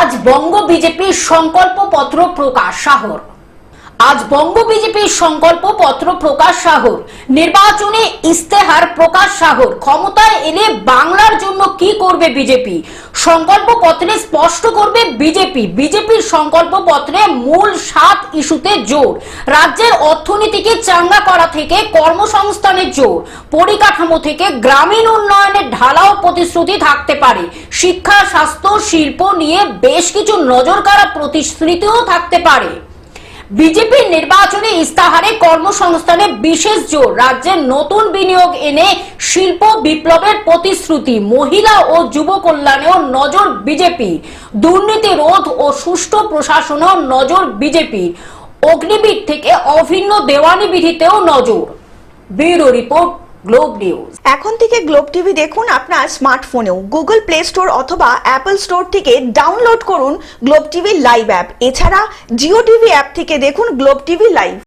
আজ বঙ্গ বিজেপির সংকল্প পত্র প্রকাশ শাহর। আজ বঙ্গ বিজেপির সংকল্প পত্র প্রকাশ শাহর। নির্বাচনে ইস্তেহার প্রকাশ শাহর। ক্ষমতায় এলে বাংলার জন্য কি করবে বিজেপি, সংকল্প পত্রে স্পষ্ট করবে বিজেপি। বিজেপির সংকল্প পত্রে মূল 7 ইস্যুতে জোর। রাজ্যের অর্থনীতিকে চাঙ্গা করা থেকে কর্মসংস্থানের জোর, পরিকাঠামো থেকে গ্রামীণ উন্নয়নের ঢালাও প্রতিশ্রুতি থাকতে পারে। শিক্ষা, স্বাস্থ্য, শিল্প নিয়ে বেশ কিছু নজরকাড়া প্রতিশ্রুতিও থাকতে পারে। বিজেপির নির্বাচনী ইস্তাহারে কর্মসংস্থানে বিশেষ জোর, রাজ্যের নতুন বিনিয়োগ এনে শিল্প বিপ্লবের প্রতিশ্রুতি, মহিলা ও যুব কল্যাণেও নজর বিজেপি, দুর্নীতি রোধ ও সুষ্ঠু প্রশাসনেও নজর বিজেপি, অগ্নিবীর থেকে অভিন্ন দেওয়ানি বিধিতেও নজর। Bureau report, globe news. এখন থেকে গ্লোব টিভি দেখুন আপনার স্মার্টফোনেও। গুগল প্লে স্টোর অথবা অ্যাপল স্টোর থেকে ডাউনলোড করুন গ্লোব টিভি লাইভ অ্যাপ। এছাড়া জিও টিভি অ্যাপ থেকে দেখুন গ্লোব টিভি লাইভ।